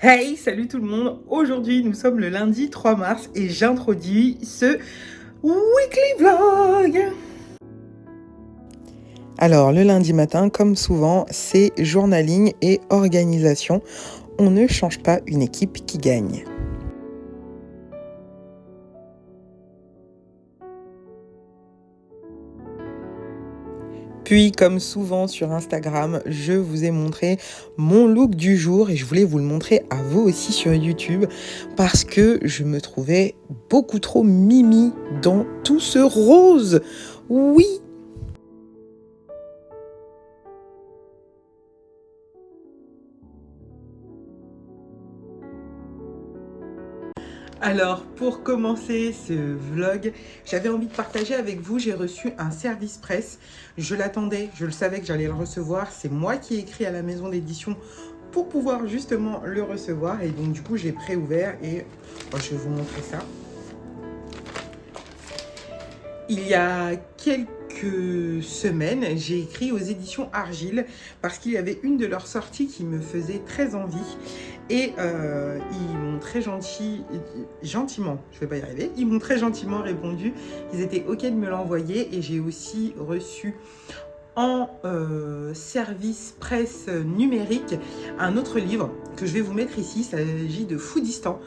Hey, salut tout le monde. Aujourd'hui, nous sommes le lundi 3 mars et j'introduis ce weekly vlog. Alors, le lundi matin, comme souvent, c'est journaling et organisation. On ne change pas une équipe qui gagne. Puis, comme souvent sur Instagram, je vous ai montré mon look du jour et je voulais vous le montrer à vous aussi sur YouTube parce que je me trouvais beaucoup trop mimi dans tout ce rose. Oui! Alors, pour commencer ce vlog, j'avais envie de partager avec vous, j'ai reçu un service presse. Je l'attendais, je le savais que j'allais le recevoir. C'est moi qui ai écrit à la maison d'édition pour pouvoir justement le recevoir. Et donc, du coup, j'ai préouvert et je vais vous montrer ça. Il y a quelques semaines, j'ai écrit aux éditions Argile parce qu'il y avait une de leurs sorties qui me faisait très envie. Et ils m'ont très gentiment, je vais pas y arriver, ils m'ont très gentiment répondu. Ils étaient OK de me l'envoyer et j'ai aussi reçu en service presse numérique un autre livre que je vais vous mettre ici. Il s'agit de Foodistan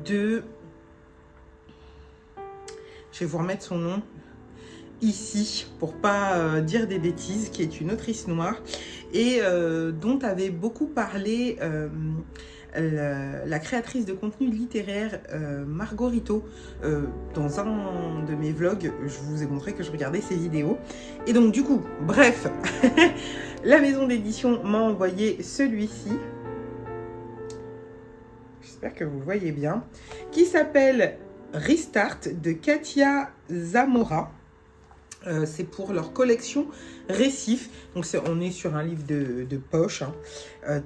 de... Je vais vous remettre son nom ici pour pas dire des bêtises, qui est une autrice noire et dont avait beaucoup parlé la créatrice de contenu littéraire Margorito. Dans un de mes vlogs, je vous ai montré que je regardais ses vidéos. Et donc du coup, bref, la maison d'édition m'a envoyé celui-ci. J'espère que vous le voyez bien. Qui s'appelle Restart de Katia Zamora. C'est pour leur collection Récif. Donc on est sur un livre de poche, hein,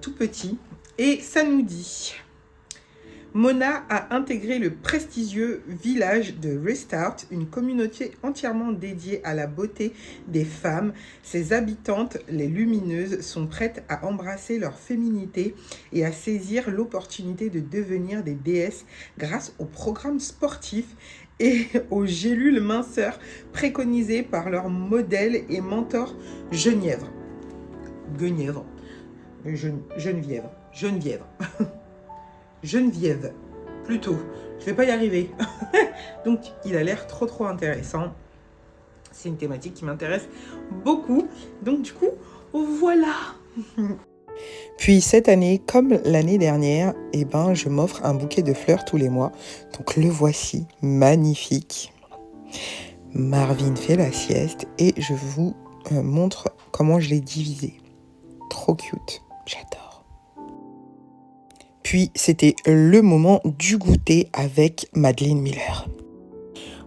tout petit. Et ça nous dit: Mona a intégré le prestigieux village de Restart, une communauté entièrement dédiée à la beauté des femmes. Ses habitantes, les lumineuses, sont prêtes à embrasser leur féminité et à saisir l'opportunité de devenir des déesses grâce aux programmes sportifs et aux gélules minceurs préconisées par leur modèle et mentor Geneviève. Geneviève, plutôt. Je vais pas y arriver. Donc, il a l'air trop intéressant. C'est une thématique qui m'intéresse beaucoup. Donc, du coup, voilà. Puis cette année, comme l'année dernière, eh ben, je m'offre un bouquet de fleurs tous les mois. Donc le voici, magnifique. Marvin fait la sieste et je vous montre comment je l'ai divisé. Trop cute, j'adore. Puis c'était le moment du goûter avec Madeleine Miller.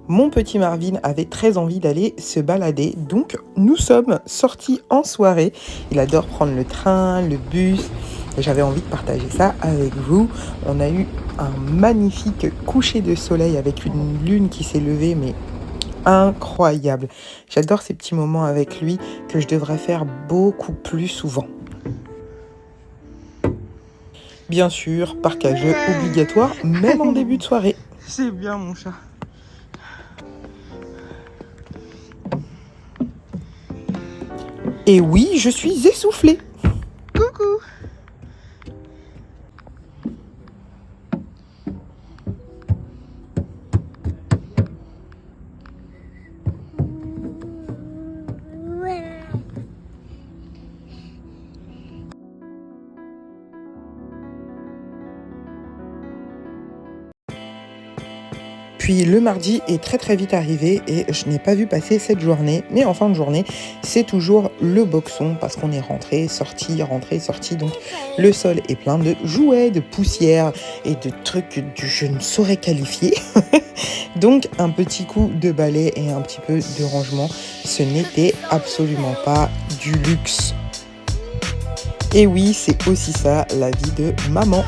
Mon petit Marvin avait très envie d'aller se balader, donc nous sommes sortis en soirée. Il adore prendre le train, le bus. J'avais envie de partager ça avec vous. On a eu un magnifique coucher de soleil avec une lune qui s'est levée, mais incroyable. J'adore ces petits moments avec lui que je devrais faire beaucoup plus souvent. Bien sûr, parc à jeux obligatoire, même en début de soirée. C'est bien mon chat. Et oui, je suis essoufflée. Coucou. Puis le mardi est très vite arrivé et je n'ai pas vu passer cette journée. Mais en fin de journée, c'est toujours le boxon parce qu'on est rentré, sorti. Donc le sol est plein de jouets, de poussière et de trucs que je ne saurais qualifier. Donc un petit coup de balai et un petit peu de rangement, ce n'était absolument pas du luxe. Et oui, c'est aussi ça la vie de maman.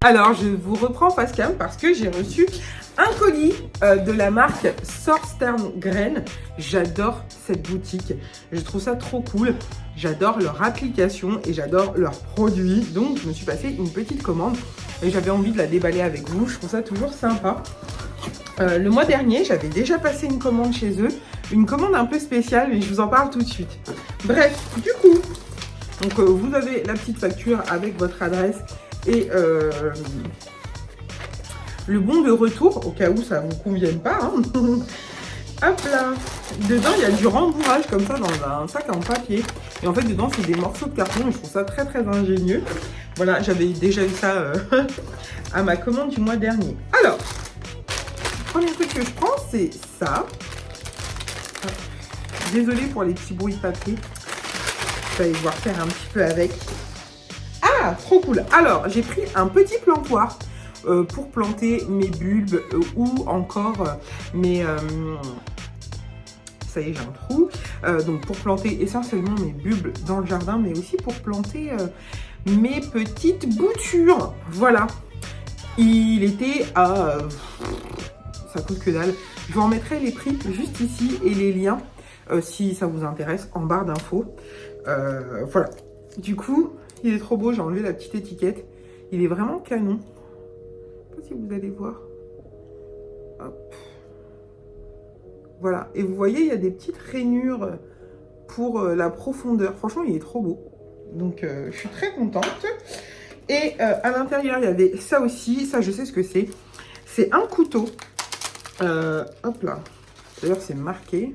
Alors, je vous reprends face cam parce que j'ai reçu un colis de la marque Source Grain. J'adore cette boutique. Je trouve ça trop cool. J'adore leur application et j'adore leurs produits. Donc, je me suis passé une petite commande et j'avais envie de la déballer avec vous. Je trouve ça toujours sympa. Le mois dernier, j'avais déjà passé une commande chez eux. Une commande un peu spéciale, mais je vous en parle tout de suite. Bref, du coup, donc, vous avez la petite facture avec votre adresse et le bon de retour, au cas où ça ne vous convienne pas. Hein. Hop là. Dedans, il y a du rembourrage comme ça dans un sac en papier. Et en fait, dedans, c'est des morceaux de carton. Et je trouve ça très, très ingénieux. Voilà, j'avais déjà eu ça à ma commande du mois dernier. Alors, le premier truc que je prends, c'est ça. Désolée pour les petits bruits de papier. Vous allez devoir faire un petit peu avec. Ah, trop cool. Alors, j'ai pris un petit plantoir pour planter mes bulbes ou encore mes... ça y est, j'ai un trou. Donc, pour planter essentiellement mes bulbes dans le jardin, mais aussi pour planter mes petites boutures. Voilà. Il était à... ça coûte que dalle. Je vous en mettrai les prix juste ici et les liens si ça vous intéresse en barre d'infos. Voilà. Du coup, il est trop beau. J'ai enlevé la petite étiquette. Il est vraiment canon. Je sais pas si vous allez voir. Hop. Voilà. Et vous voyez, il y a des petites rainures pour la profondeur. Franchement, il est trop beau. Donc, je suis très contente. Et à l'intérieur, il y avait ça aussi. Ça, je sais ce que c'est. C'est un couteau. Hop là. D'ailleurs, c'est marqué.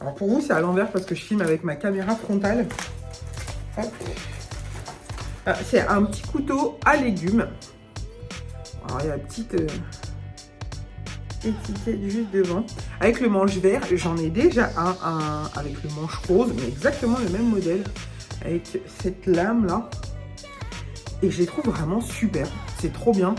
Alors, pour vous, c'est à l'envers parce que je filme avec ma caméra frontale. Hop. C'est un petit couteau à légumes. Alors, il y a la petite étiquette juste devant. Avec le manche vert, j'en ai déjà un avec le manche rose, mais exactement le même modèle. Avec cette lame-là. Et je les trouve vraiment super. C'est trop bien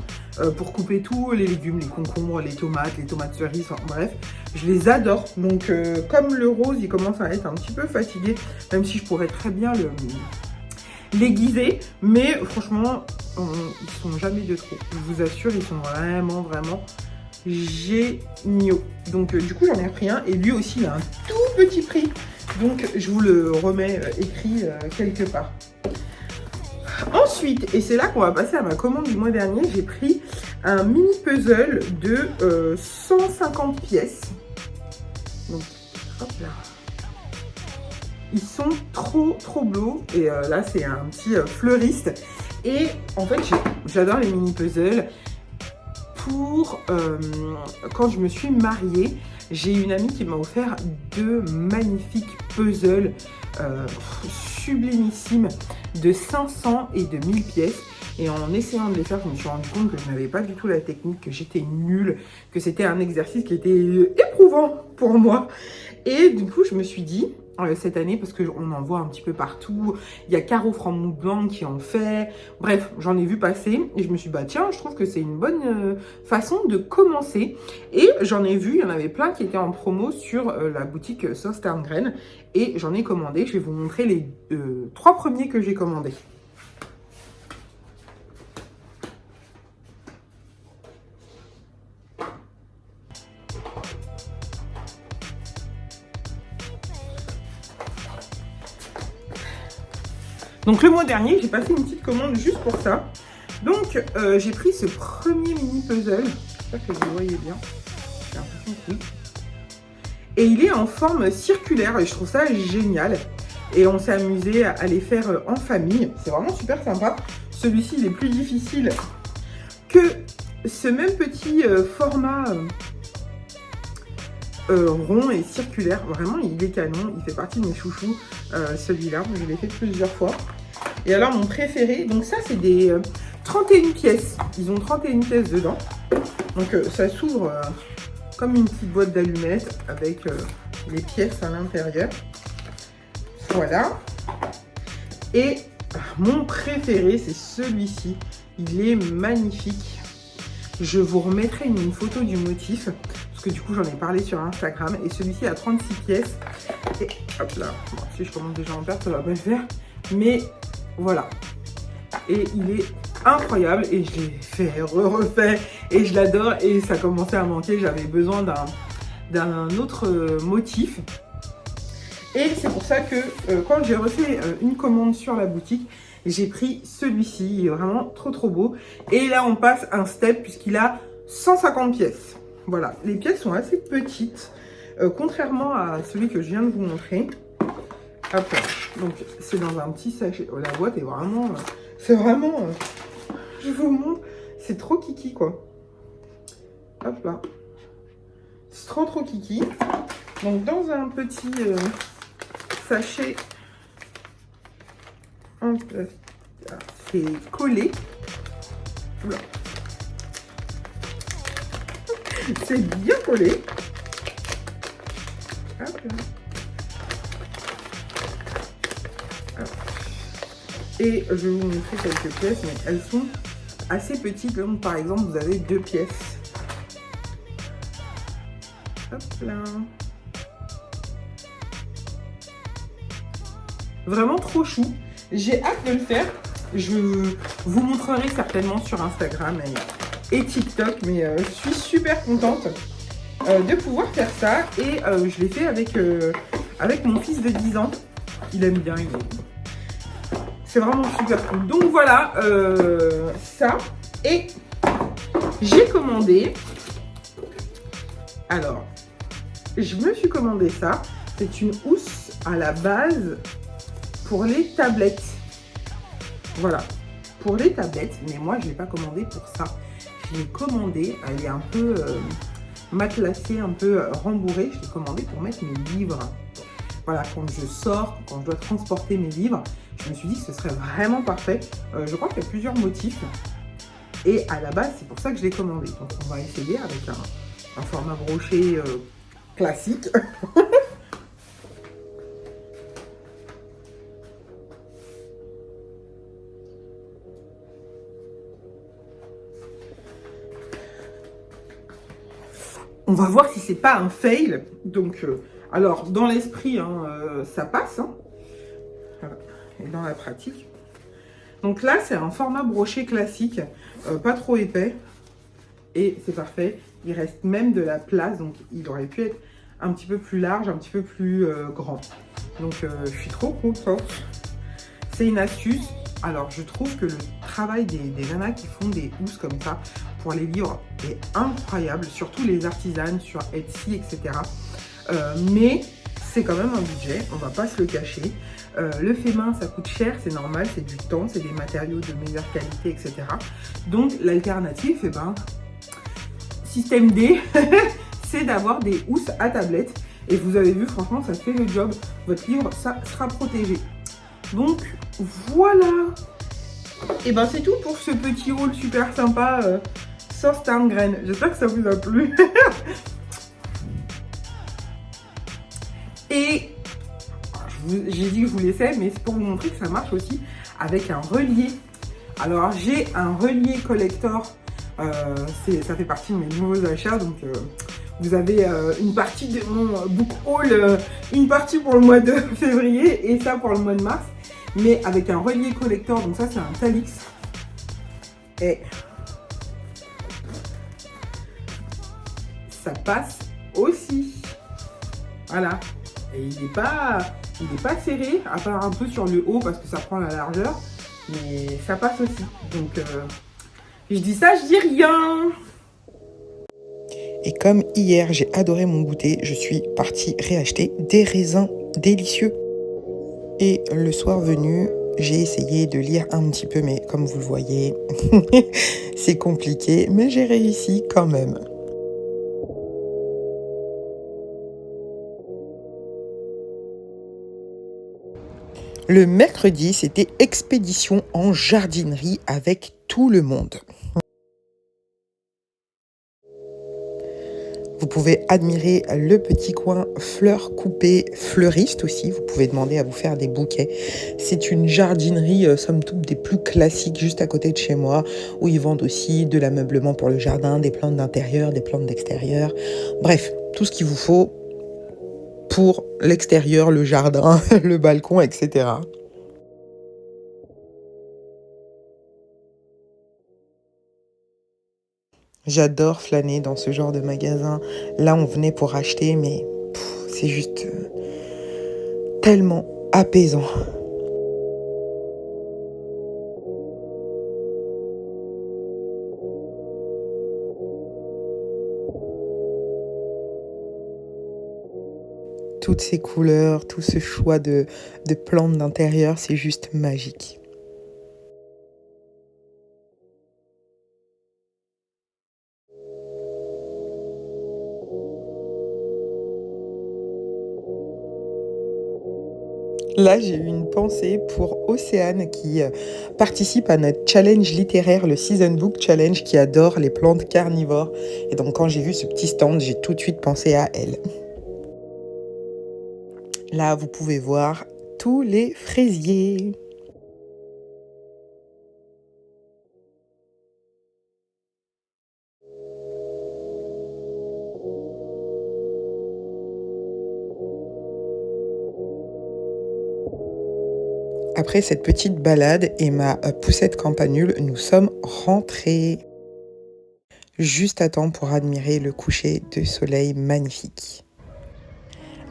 pour couper tous les légumes, les concombres, les tomates cerises, enfin, bref. Je les adore. Donc, comme le rose, il commence à être un petit peu fatigué, même si je pourrais très bien l'aiguiser. Mais franchement, ils sont jamais de trop. Je vous assure, ils sont vraiment, vraiment géniaux. Donc, du coup, j'en ai repris un. Et lui aussi, il a un tout petit prix. Donc, je vous le remets écrit quelque part. Ensuite, et c'est là qu'on va passer à ma commande du mois dernier, j'ai pris un mini puzzle de 150 pièces. Donc, hop là. Ils sont trop beaux. Et là, c'est un petit fleuriste. Et en fait, j'adore les mini puzzles. Pour quand je me suis mariée, j'ai une amie qui m'a offert deux magnifiques puzzles sublimissimes de 500 et de 1000 pièces. Et en essayant de les faire, je me suis rendu compte que je n'avais pas du tout la technique, que j'étais nulle, que c'était un exercice qui était éprouvant pour moi. Et du coup, je me suis dit, cette année, parce qu'on en voit un petit peu partout, il y a Caro From Blanc qui en fait. Bref, j'en ai vu passer et je me suis dit, bah tiens, je trouve que c'est une bonne façon de commencer. Et j'en ai vu, il y en avait plein qui étaient en promo sur la boutique Sauce Terngren. Et j'en ai commandé. Je vais vous montrer les 3 premiers que j'ai commandés. Donc le mois dernier, j'ai passé une petite commande juste pour ça. Donc j'ai pris ce premier mini puzzle. J'espère que vous le voyez bien. J'ai l'impression que oui. Et il est en forme circulaire et je trouve ça génial. Et on s'est amusé à les faire en famille. C'est vraiment super sympa. Celui-ci, il est plus difficile que ce même petit format rond et circulaire. Vraiment, il est canon. Il fait partie de mes chouchous, celui-là. Je l'ai fait plusieurs fois. Et alors, mon préféré, donc ça, c'est des 31 pièces. Ils ont 31 pièces dedans. Donc, ça s'ouvre comme une petite boîte d'allumettes avec les pièces à l'intérieur. Voilà. Et mon préféré, c'est celui-ci. Il est magnifique. Je vous remettrai une photo du motif. Parce que du coup, j'en ai parlé sur Instagram. Et celui-ci a 36 pièces. Et hop là. Bon, si je commence déjà en perte, ça va pas le faire. Mais voilà. Et il est incroyable. Et je l'ai fait, refait. Et je l'adore. Et ça commençait à manquer. J'avais besoin d'un autre motif. Et c'est pour ça que quand j'ai refait une commande sur la boutique, j'ai pris celui-ci. Il est vraiment trop beau. Et là, on passe un step puisqu'il a 150 pièces. Voilà, les pièces sont assez petites, contrairement à celui que je viens de vous montrer. Hop là. Donc, c'est dans un petit sachet. Oh, la boîte est vraiment... c'est vraiment... je vous montre. C'est trop kiki, quoi. Hop là. C'est trop kiki. Donc, dans un petit sachet... c'est collé. Oula. C'est bien collé. Hop là. Hop. Et je vais vous montrer quelques pièces, mais elles sont assez petites. Donc, par exemple, vous avez 2 pièces. Hop là. Vraiment trop chou. J'ai hâte de le faire. Je vous montrerai certainement sur Instagram et TikTok, mais je suis super contente de pouvoir faire ça. Et je l'ai fait avec mon fils de 10 ans. Il aime bien. C'est vraiment super cool. Donc voilà, ça. Et j'ai commandé. Alors, je me suis commandé ça. C'est une housse à la base pour les tablettes. Voilà, pour les tablettes. Mais moi, je ne l'ai pas commandé pour ça. Je l'ai commandé, elle est un peu matelassée, un peu rembourrée. Je l'ai commandé pour mettre mes livres. Voilà, quand je sors, quand je dois transporter mes livres, je me suis dit que ce serait vraiment parfait. Je crois qu'il y a plusieurs motifs. Et à la base, c'est pour ça que je l'ai commandé. Donc, on va essayer avec un format broché classique. On va voir si c'est pas un fail. Donc, alors, dans l'esprit, hein, ça passe. Hein. Voilà. Et dans la pratique. Donc là, c'est un format broché classique, pas trop épais. Et c'est parfait. Il reste même de la place. Donc, il aurait pu être un petit peu plus large, un petit peu plus grand. Donc, je suis trop contente. C'est une astuce. Alors, je trouve que le travail des nanas qui font des housses comme ça pour les livres est incroyable, surtout les artisanes sur Etsy, etc. Mais c'est quand même un budget, on va pas se le cacher. Le fait main, ça coûte cher, c'est normal, c'est du temps, c'est des matériaux de meilleure qualité, etc. Donc, l'alternative, eh ben, système D, c'est d'avoir des housses à tablette. Et vous avez vu, franchement, ça fait le job. Votre livre, ça sera protégé. Donc, voilà. Et ben, c'est tout pour ce petit haul super sympa sauce Tarn-Graine. J'espère que ça vous a plu. Et j'ai dit que je vous laissais, mais c'est pour vous montrer que ça marche aussi avec un relier. Alors, j'ai un relier collector. Ça fait partie de mes nouveaux achats. Donc, vous avez une partie de mon book haul, une partie pour le mois de février et ça pour le mois de mars. Mais avec un relier collector. Donc, ça, c'est un Talix. Et ça passe aussi. Voilà. Et il n'est pas serré, à part un peu sur le haut parce que ça prend la largeur. Mais ça passe aussi. Donc, je dis ça, je dis rien. Et comme hier, j'ai adoré mon goûter, je suis partie réacheter des raisins délicieux. Et le soir venu, j'ai essayé de lire un petit peu, mais comme vous le voyez, c'est compliqué, mais j'ai réussi quand même. Le mercredi, c'était expédition en jardinerie avec tout le monde. Vous pouvez admirer le petit coin fleurs coupées, fleuriste aussi. Vous pouvez demander à vous faire des bouquets. C'est une jardinerie, somme toute, des plus classiques, juste à côté de chez moi, où ils vendent aussi de l'ameublement pour le jardin, des plantes d'intérieur, des plantes d'extérieur. Bref, tout ce qu'il vous faut pour l'extérieur, le jardin, le balcon, etc. J'adore flâner dans ce genre de magasin. Là, on venait pour acheter, mais c'est juste tellement apaisant. Toutes ces couleurs, tout ce choix de plantes d'intérieur, c'est juste magique. Là, j'ai eu une pensée pour Océane qui participe à notre challenge littéraire, le Season Book Challenge, qui adore les plantes carnivores. Et donc, quand j'ai vu ce petit stand, j'ai tout de suite pensé à elle. Là, vous pouvez voir tous les fraisiers. Après cette petite balade et ma poussette campanule, nous sommes rentrés juste à temps pour admirer le coucher de soleil magnifique.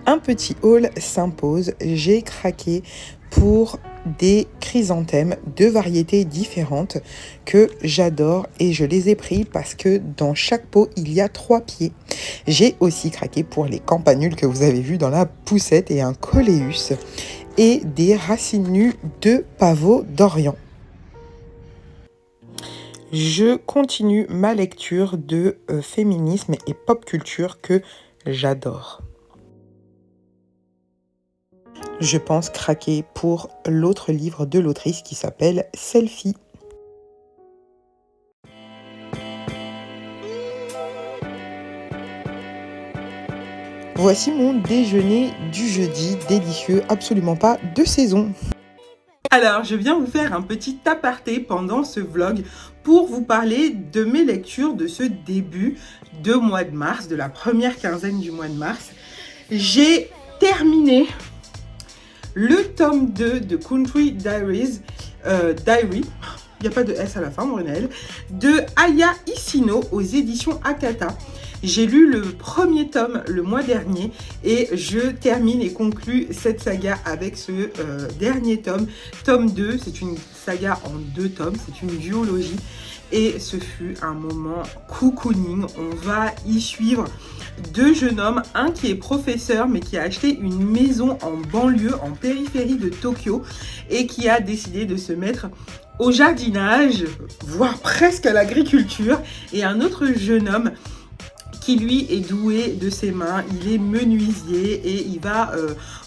Un petit haul s'impose, j'ai craqué pour des chrysanthèmes de variétés différentes que j'adore et je les ai pris parce que dans chaque pot il y a 3 pieds. J'ai aussi craqué pour les campanules que vous avez vues dans la poussette et un coléus et des racines nues de pavot d'Orient. Je continue ma lecture de féminisme et pop culture que j'adore. Je pense craquer pour l'autre livre de l'autrice qui s'appelle Selfie. Voici mon déjeuner du jeudi, délicieux, absolument pas de saison. Alors, je viens vous faire un petit aparté pendant ce vlog pour vous parler de mes lectures de ce début de mois de mars, de la première quinzaine du mois de mars. J'ai terminé le tome 2 de Country Diary, il n'y a pas de S à la fin, Brunel, de Aya Isino aux éditions Akata. J'ai lu le premier tome le mois dernier et je termine et conclue cette saga avec ce dernier tome. Tome 2, c'est une saga en 2 tomes, c'est une duologie et ce fut un moment cocooning. On va y suivre 2 jeunes hommes, un qui est professeur mais qui a acheté une maison en banlieue, en périphérie de Tokyo et qui a décidé de se mettre au jardinage, voire presque à l'agriculture, et un autre jeune homme qui lui est doué de ses mains, il est menuisier et il va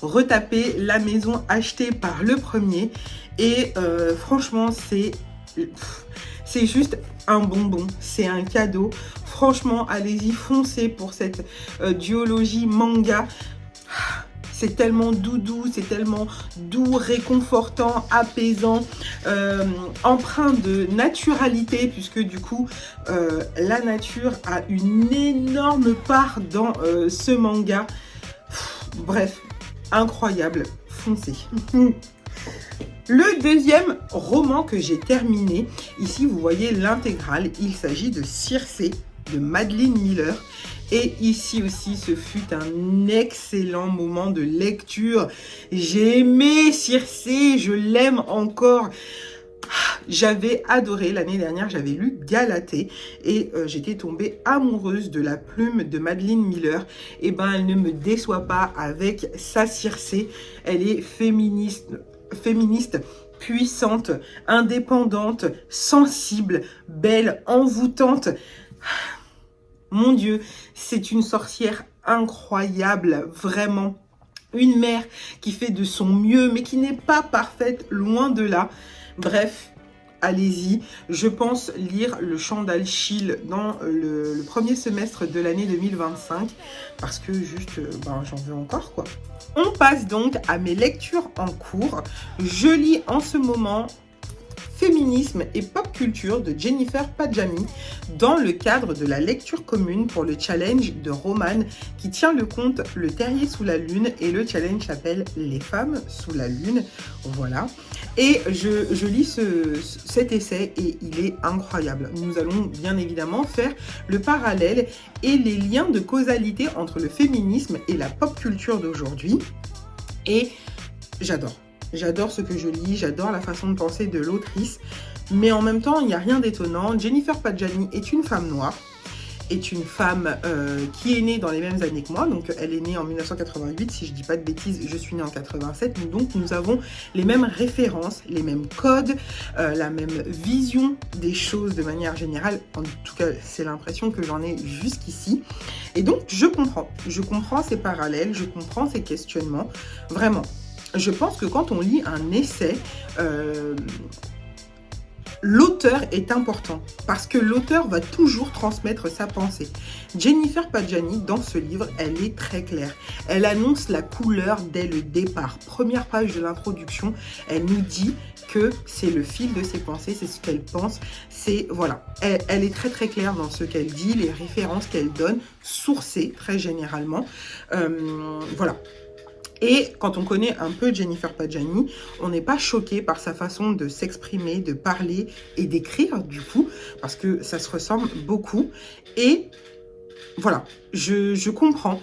retaper la maison achetée par le premier et franchement c'est juste un bonbon, c'est un cadeau. Franchement, allez-y, foncez pour cette duologie manga. C'est tellement doudou, c'est tellement doux, réconfortant, apaisant, empreint de naturalité, puisque du coup, la nature a une énorme part dans ce manga. Bref, incroyable, foncez. Le deuxième roman que j'ai terminé, ici vous voyez l'intégrale, il s'agit de Circé de Madeline Miller. Et ici aussi, ce fut un excellent moment de lecture. J'ai aimé Circé, je l'aime encore. J'avais adoré, l'année dernière, j'avais lu Galatée et j'étais tombée amoureuse de la plume de Madeline Miller. Et ben, elle ne me déçoit pas avec sa Circé. Elle est féministe, puissante, indépendante, sensible, belle, envoûtante. Mon Dieu, c'est une sorcière incroyable, vraiment. Une mère qui fait de son mieux, mais qui n'est pas parfaite, loin de là. Bref, allez-y. Je pense lire le Chant d'Achille dans le premier semestre de l'année 2025. Parce que juste, j'en veux encore, quoi. On passe donc à mes lectures en cours. Je lis en ce moment Féminisme et pop culture de Jennifer Padjami dans le cadre de la lecture commune pour le challenge de Romane qui tient le compte Le Terrier sous la Lune et le challenge s'appelle Les femmes sous la Lune. Voilà. Et je lis cet essai et il est incroyable. Nous allons bien évidemment faire le parallèle et les liens de causalité entre le féminisme et la pop culture d'aujourd'hui. Et j'adore. J'adore ce que je lis, j'adore la façon de penser de l'autrice. Mais en même temps, il n'y a rien d'étonnant. Jennifer Padjani est une femme noire, est une femme qui est née dans les mêmes années que moi. Donc, elle est née en 1988, si je ne dis pas de bêtises, je suis née en 87. Donc, nous avons les mêmes références, les mêmes codes, la même vision des choses de manière générale. En tout cas, c'est l'impression que j'en ai jusqu'ici. Et donc, je comprends ces parallèles, je comprends ces questionnements. Vraiment, je pense que quand on lit un essai, l'auteur est important parce que l'auteur va toujours transmettre sa pensée. Jennifer Padjani, dans ce livre, elle est très claire. Elle annonce la couleur dès le départ. Première page de l'introduction, elle nous dit que c'est le fil de ses pensées, c'est ce qu'elle pense. C'est voilà, elle est très très claire dans ce qu'elle dit, les références qu'elle donne, sourcées très généralement. Voilà. Et quand on connaît un peu Jennifer Padjani, on n'est pas choqué par sa façon de s'exprimer, de parler et d'écrire, du coup, parce que ça se ressemble beaucoup. Et voilà, je comprends.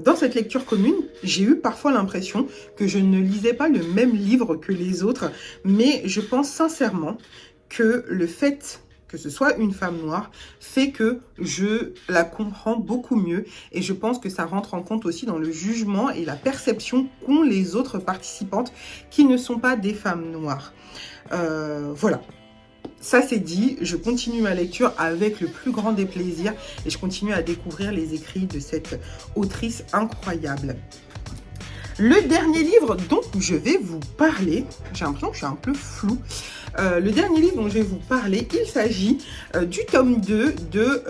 Dans cette lecture commune, j'ai eu parfois l'impression que je ne lisais pas le même livre que les autres, mais je pense sincèrement que le fait que ce soit une femme noire, fait que je la comprends beaucoup mieux et je pense que ça rentre en compte aussi dans le jugement et la perception qu'ont les autres participantes qui ne sont pas des femmes noires. Voilà. Ça c'est dit, je continue ma lecture avec le plus grand des plaisirs et je continue à découvrir les écrits de cette autrice incroyable. Le dernier livre dont je vais vous parler, j'ai l'impression que je suis un peu floue. Le dernier livre dont je vais vous parler, il s'agit du tome 2 de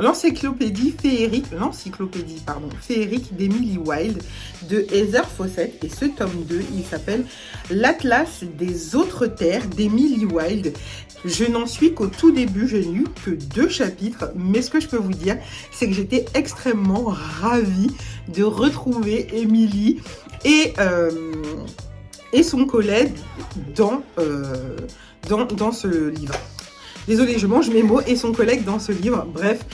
l'encyclopédie féerique d'Emily Wilde de Heather Fawcett. Et ce tome 2, il s'appelle L'Atlas des autres terres d'Emily Wilde. Je n'en suis qu'au tout début, j'ai lu que 2 chapitres, mais ce que je peux vous dire, c'est que j'étais extrêmement ravie de retrouver Emily et son collègue dans ce livre. Désolée, je mange mes mots, et son collègue dans ce livre. Bref,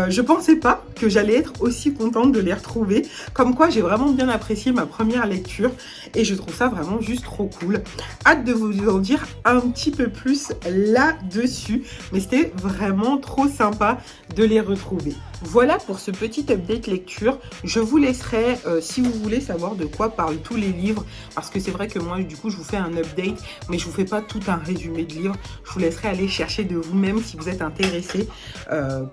je pensais pas que j'allais être aussi contente de les retrouver. Comme quoi, j'ai vraiment bien apprécié ma première lecture et je trouve ça vraiment juste trop cool. Hâte de vous en dire un petit peu plus là-dessus, mais c'était vraiment trop sympa de les retrouver. Voilà pour ce petit update lecture. Je vous laisserai, si vous voulez savoir de quoi parlent tous les livres, parce que c'est vrai que moi, du coup, je vous fais un update, mais je vous fais pas tout un résumé de livres. Je vous laisserai aller chercher de vous-même si vous êtes intéressé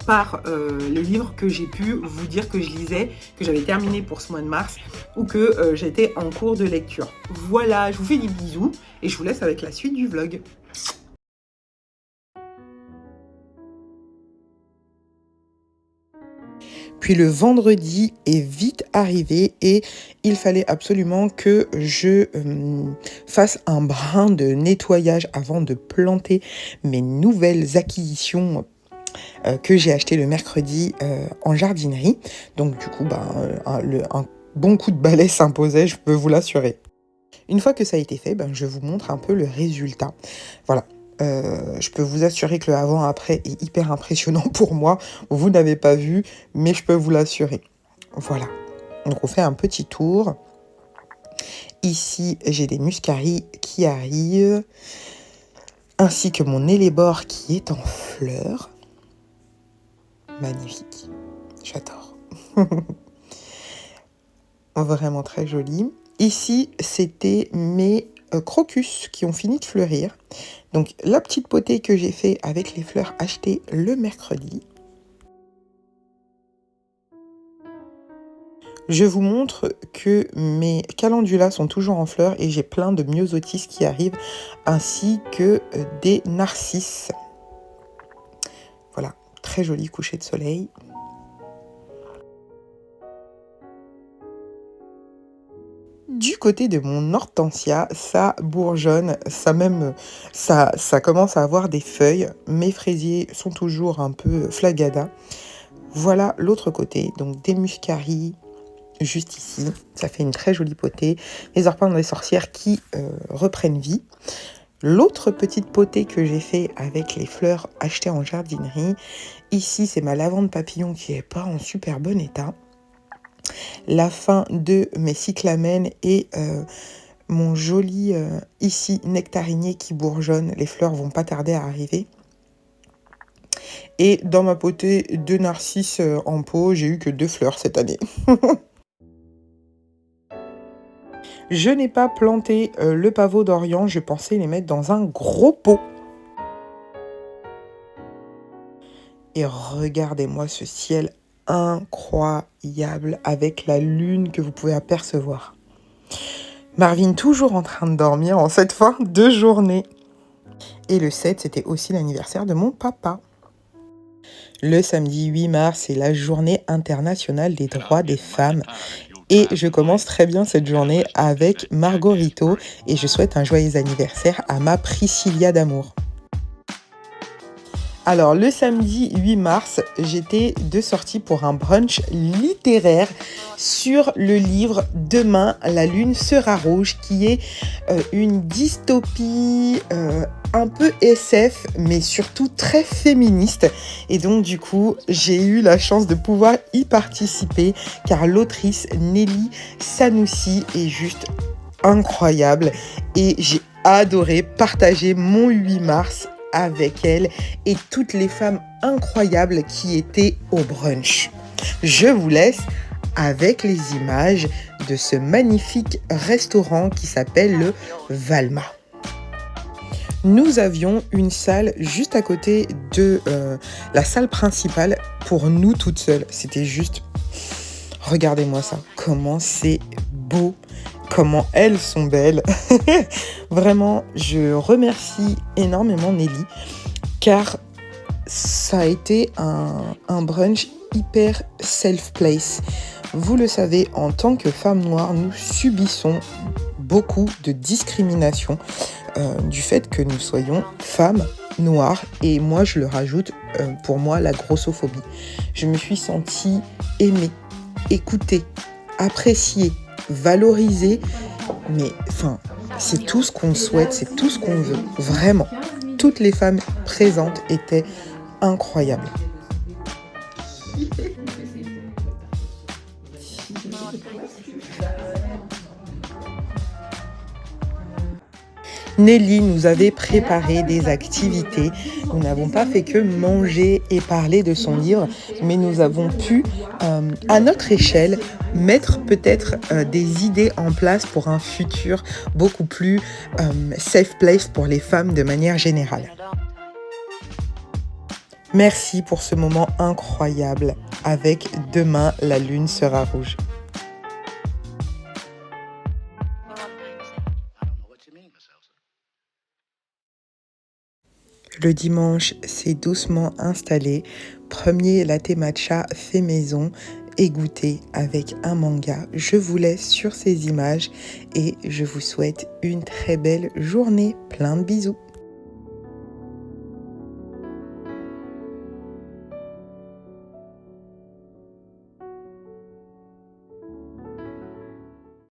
par les livres que j'ai pu vous dire que je lisais, que j'avais terminé pour ce mois de mars ou que j'étais en cours de lecture. Voilà, je vous fais des bisous et je vous laisse avec la suite du vlog. Puis le vendredi est vite arrivé et il fallait absolument que je fasse un brin de nettoyage avant de planter mes nouvelles acquisitions que j'ai achetées le mercredi en jardinerie. Donc du coup, un bon coup de balai s'imposait, je peux vous l'assurer. Une fois que ça a été fait, je vous montre un peu le résultat. Voilà. Je peux vous assurer que le avant-après est hyper impressionnant pour moi. Vous n'avez pas vu, mais je peux vous l'assurer. Voilà. Donc on fait un petit tour. Ici, j'ai des muscaries qui arrivent, ainsi que mon hellebore qui est en fleurs. Magnifique. J'adore. Vraiment très joli. Ici, c'était mes crocus qui ont fini de fleurir. Donc la petite potée que j'ai fait avec les fleurs achetées le mercredi. Je vous montre que mes calendulas sont toujours en fleurs et j'ai plein de myosotis qui arrivent, ainsi que des narcisses. Voilà, très joli coucher de soleil. Du côté de mon hortensia, ça bourgeonne, ça commence à avoir des feuilles. Mes fraisiers sont toujours un peu flagada. Voilà l'autre côté, donc des muscaries juste ici. Ça fait une très jolie potée. Les arpents des sorcières qui reprennent vie. L'autre petite potée que j'ai fait avec les fleurs achetées en jardinerie, ici c'est ma lavande papillon qui n'est pas en super bon état. La fin de mes cyclamènes et mon joli ici nectarinier qui bourgeonne. Les fleurs vont pas tarder à arriver. Et dans ma potée de narcisses en pot, j'ai eu que 2 fleurs cette année. Je n'ai pas planté le pavot d'Orient, je pensais les mettre dans un gros pot. Et regardez-moi ce ciel incroyable avec la lune que vous pouvez apercevoir. Marvin toujours en train de dormir en cette fin de journée. Et le 7, c'était aussi l'anniversaire de mon papa. Le samedi 8 mars, c'est la journée internationale des droits des femmes. Et je commence très bien cette journée avec Margarito et je souhaite un joyeux anniversaire à ma Priscilla d'amour. Alors, le samedi 8 mars, j'étais de sortie pour un brunch littéraire sur le livre Demain, la lune sera rouge, qui est une dystopie un peu SF, mais surtout très féministe. Et donc, du coup, j'ai eu la chance de pouvoir y participer, car l'autrice Nelly Sanoussi est juste incroyable. Et j'ai adoré partager mon 8 mars avec elle et toutes les femmes incroyables qui étaient au brunch. Je vous laisse avec les images de ce magnifique restaurant qui s'appelle le Valma. Nous avions une salle juste à côté de la salle principale pour nous toutes seules. C'était juste... Regardez-moi ça, comment c'est beau, comment elles sont belles. Vraiment, je remercie énormément Nelly, car ça a été un brunch hyper self-place. Vous le savez, en tant que femmes noires, nous subissons beaucoup de discrimination du fait que nous soyons femmes noires. Et moi, je le rajoute, pour moi, la grossophobie. Je me suis sentie aimée, écoutée, appréciée, valorisée, mais enfin, c'est tout ce qu'on souhaite, c'est tout ce qu'on veut, vraiment. Toutes les femmes présentes étaient incroyables. Nelly nous avait préparé des activités. Nous n'avons pas fait que manger et parler de son livre, mais nous avons pu, à notre échelle, mettre peut-être des idées en place pour un futur beaucoup plus safe place pour les femmes de manière générale. Merci pour ce moment incroyable avec Demain, la lune sera rouge. Le dimanche s'est doucement installé. Premier latte matcha fait maison et goûté avec un manga. Je vous laisse sur ces images et je vous souhaite une très belle journée. Plein de bisous.